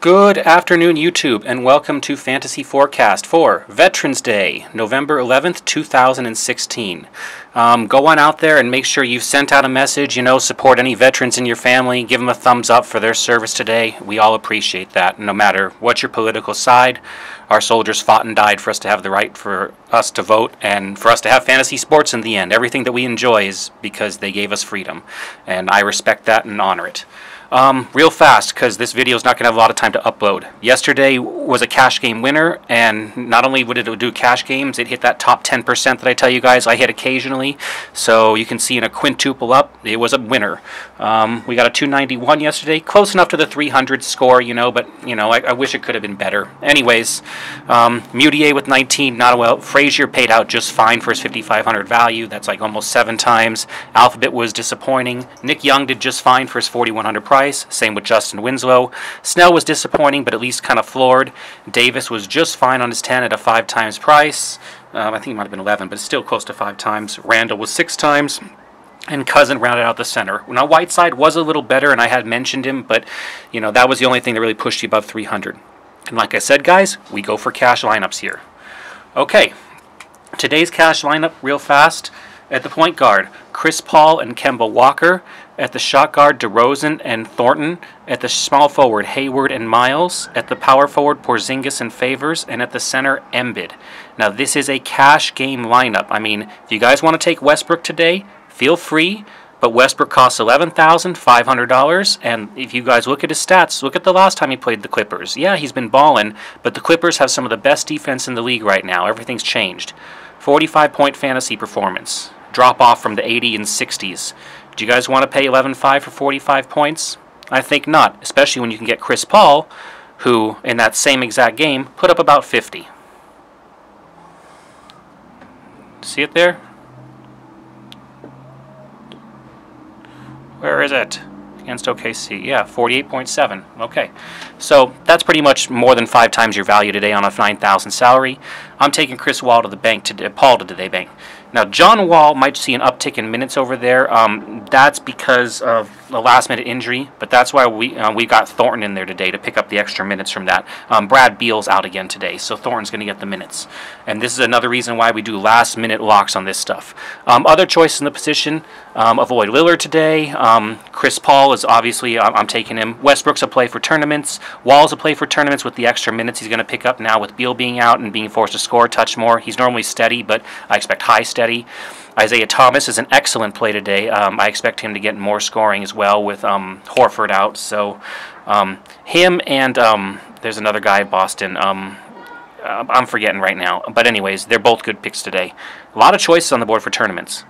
Good afternoon, YouTube, and welcome to Fantasy Forecast for Veterans Day, November 11th, 2016. Go on out there and make sure you've sent out a message, support any veterans in your family, give them a thumbs up for their service today. We all appreciate that, no matter what your political side. Our soldiers fought and died for us to have the right for us to vote and for us to have fantasy sports in the end. Everything that we enjoy is because they gave us freedom, and I respect that and honor it. Real fast, because this video is not going to have a lot of time to upload. Yesterday was a cash game winner, and not only would it do cash games, it hit that top 10% that I tell you guys I hit occasionally. So you can see in a quintuple up, it was a winner. We got a 291 yesterday, close enough to the 300 score, but I wish it could have been better. Anyways, Mutier with 19, not well. Frazier paid out just fine for his 5,500 value. That's like almost 7 times. Alphabet was disappointing. Nick Young did just fine for his 4,100 price. Same with Justin Winslow. Snell was disappointing, but at least kind of floored. Davis was just fine on his 10 at a 5 times price. I think it might have been 11, but it's still close to 5 times. Randall was 6 times. And Cousin rounded out the center. Now, Whiteside was a little better, and I had mentioned him, but, that was the only thing that really pushed you above 300. And like I said, guys, we go for cash lineups here. Okay, today's cash lineup, real fast. At the point guard, Chris Paul and Kemba Walker. At the shot guard, DeRozan and Thornton. At the small forward, Hayward and Miles. At the power forward, Porzingis and Favors. And at the center, Embiid. Now, this is a cash game lineup. I mean, if you guys want to take Westbrook today, feel free. But Westbrook costs $11,500, and if you guys look at his stats, look at the last time he played the Clippers. Yeah, he's been balling, but the Clippers have some of the best defense in the league right now. Everything's changed. 45-point fantasy performance. Drop off from the 80 and 60s. Do you guys want to pay $11,500 for 45 points? I think not, especially when you can get Chris Paul, who, in that same exact game, put up about 50. See it there? Where is it? Against OKC. Yeah, 48.7. Okay. So that's pretty much more than 5 times your value today on a $9,000 salary. I'm taking Chris Paul to the bank today. Paul to the bank. Now, John Wall might see an uptick in minutes over there. That's because of a last-minute injury, but that's why we got Thornton in there today to pick up the extra minutes from that. Brad Beal's out again today, so Thornton's going to get the minutes. And this is another reason why we do last-minute locks on this stuff. Other choices in the position, avoid Lillard today. Chris Paul is obviously, I'm taking him. Westbrook's a play for tournaments. Wall's a play for tournaments with the extra minutes he's going to pick up now with Beal being out and being forced to score a touch more. He's normally steady, but I expect high steady. Isaiah Thomas is an excellent play today. I expect him to get more scoring as well with Horford out. So him and there's another guy, Boston. I'm forgetting right now. But anyways, they're both good picks today. A lot of choices on the board for tournaments.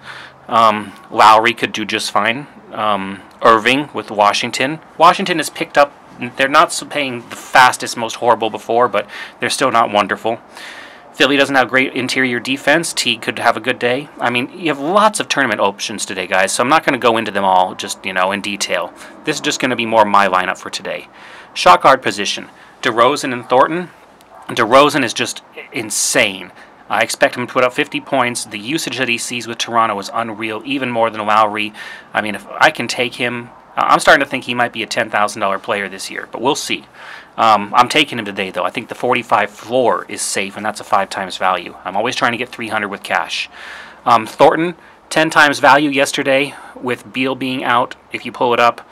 Lowry could do just fine. Irving with Washington. Washington has picked up. They're not playing the fastest, most horrible before, but they're still not wonderful. Philly doesn't have great interior defense. Teague could have a good day. I mean, you have lots of tournament options today, guys, so I'm not going to go into them all just, in detail. This is just going to be more my lineup for today. Shot guard position, DeRozan and Thornton. DeRozan is just insane. I expect him to put up 50 points. The usage that he sees with Toronto is unreal, even more than Lowry. I mean, if I can take him, I'm starting to think he might be a $10,000 player this year, but we'll see. I'm taking him today, though. I think the 45 floor is safe, and that's a 5 times value. I'm always trying to get 300 with cash. Thornton, 10 times value yesterday with Beal being out, if you pull it up.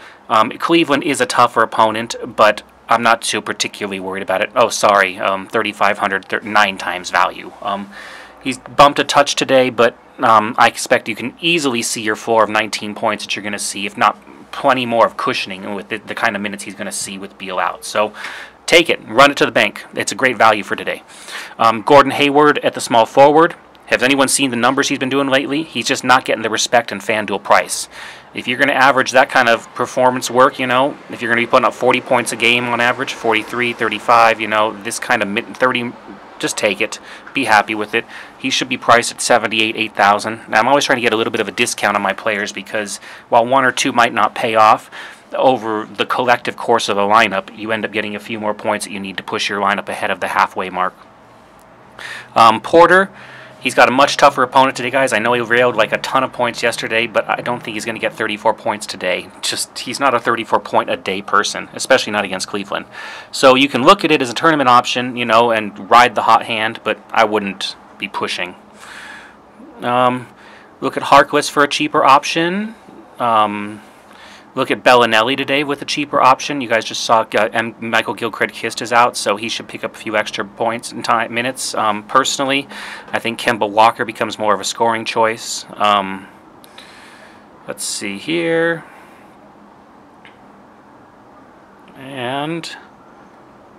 Cleveland is a tougher opponent, but I'm not too particularly worried about it. Oh, sorry, 3,500, 9 times value. He's bumped a touch today, but I expect you can easily see your floor of 19 points that you're going to see, if not plenty more of cushioning with the kind of minutes he's going to see with Beal out. So take it. Run it to the bank. It's a great value for today. Gordon Hayward at the small forward. Has anyone seen the numbers he's been doing lately? He's just not getting the respect in FanDuel price. If you're going to average that kind of performance work, if you're going to be putting up 40 points a game on average, 43, 35, this kind of 30, just take it. Be happy with it. He should be priced at 78, 8,000. Now, I'm always trying to get a little bit of a discount on my players because while 1 or 2 might not pay off, over the collective course of a lineup, you end up getting a few more points that you need to push your lineup ahead of the halfway mark. Porter, He's got a much tougher opponent today, guys. I know he railed like a ton of points yesterday, but I don't think he's going to get 34 points today. He's not a 34-point-a-day person, especially not against Cleveland. So you can look at it as a tournament option, you know, and ride the hot hand, but I wouldn't be pushing. Look at Harkless for a cheaper option. Look at Bellinelli today with a cheaper option. You guys just saw Michael Gilchrist is out, so he should pick up a few extra points and minutes. Personally, I think Kemba Walker becomes more of a scoring choice. Let's see here. And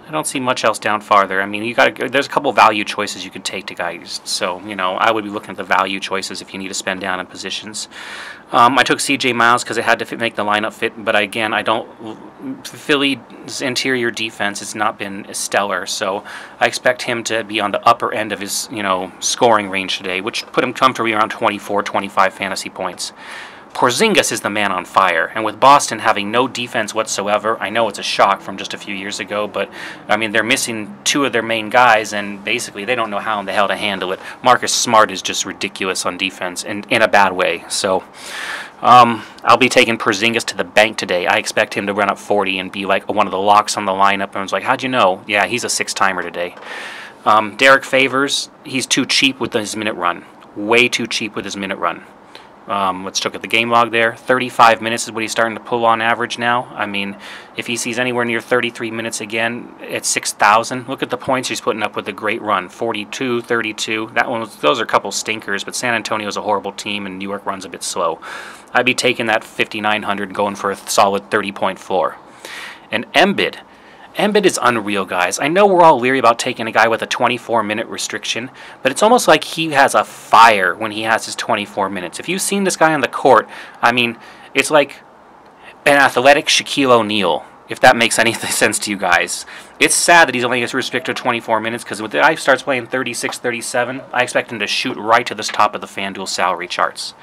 I don't see much else down farther. I mean, there's a couple value choices you could take to guys. So, you know, I would be looking at the value choices if you need to spend down in positions. I took C.J. Miles because I had to make the lineup fit, but again, Philly's interior defense has not been stellar, so I expect him to be on the upper end of his, you know, scoring range today, which put him comfortably around 24, 25 fantasy points. Porzingis is the man on fire, and with Boston having no defense whatsoever, I know it's a shock from just a few years ago, but I mean, they're missing two of their main guys, and basically they don't know how in the hell to handle it. Marcus Smart is just ridiculous on defense, in a bad way. So I'll be taking Porzingis to the bank today. I expect him to run up 40 and be like one of the locks on the lineup. And I was like, how'd you know? Yeah, he's a six-timer today. Derek Favors, he's too cheap with his minute run. Way too cheap with his minute run. Let's look at the game log there. 35 minutes is what he's starting to pull on average now. I mean, if he sees anywhere near 33 minutes again at 6,000, look at the points he's putting up with a great run. 42, 32. Those are a couple stinkers, but San Antonio's a horrible team and New York runs a bit slow. I'd be taking that 5,900 going for a solid 30-point floor. And Embiid is unreal, guys. I know we're all leery about taking a guy with a 24-minute restriction, but it's almost like he has a fire when he has his 24 minutes. If you've seen this guy on the court, I mean, it's like an athletic Shaquille O'Neal, if that makes any sense to you guys. It's sad that he's only restricted to 24 minutes, because when the guy starts playing 36, 37, I expect him to shoot right to the top of the FanDuel salary charts.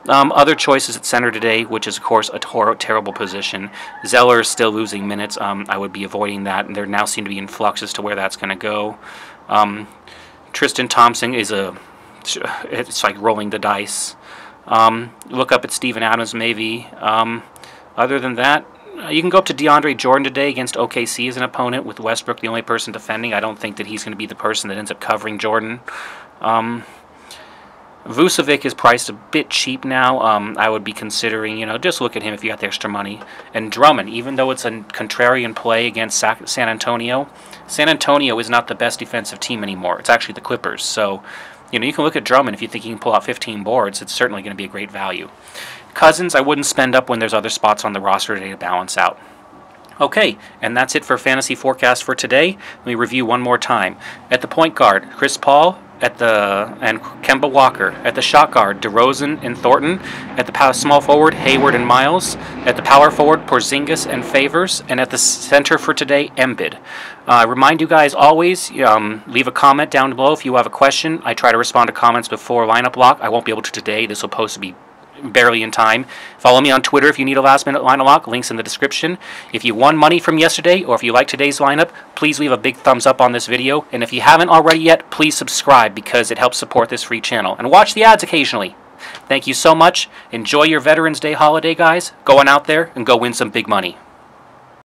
Other choices at center today, which is, of course, a terrible position. Zeller is still losing minutes. I would be avoiding that, and there now seem to be in flux as to where that's going to go. Tristan Thompson is it's like rolling the dice. Look up at Steven Adams, maybe. Other than that, you can go up to DeAndre Jordan today against OKC as an opponent, with Westbrook the only person defending. I don't think that he's going to be the person that ends up covering Jordan. Vucevic is priced a bit cheap now. I would be considering, you know, just look at him if you got the extra money. And Drummond, even though it's a contrarian play against San Antonio is not the best defensive team anymore. It's actually the Clippers. So, you know, you can look at Drummond if you think he can pull out 15 boards. It's certainly going to be a great value. Cousins, I wouldn't spend up when there's other spots on the roster today to balance out. Okay, and that's it for Fantasy Forecast for today. Let me review one more time. At the point guard, Chris Paul and Kemba Walker. At the shot guard, DeRozan and Thornton. At the small forward, Hayward and Miles. At the power forward, Porzingis and Favors. And at the center for today, Embiid. Remind you guys always, leave a comment down below if you have a question. I try to respond to comments before lineup lock. I won't be able to today. This will post to be barely in time. Follow me on Twitter if you need a last-minute lineup lock. Links in the description. If you won money from yesterday, or if you like today's lineup, please leave a big thumbs up on this video. And if you haven't already yet, please subscribe, because it helps support this free channel. And watch the ads occasionally. Thank you so much. Enjoy your Veterans Day holiday, guys. Go on out there and go win some big money.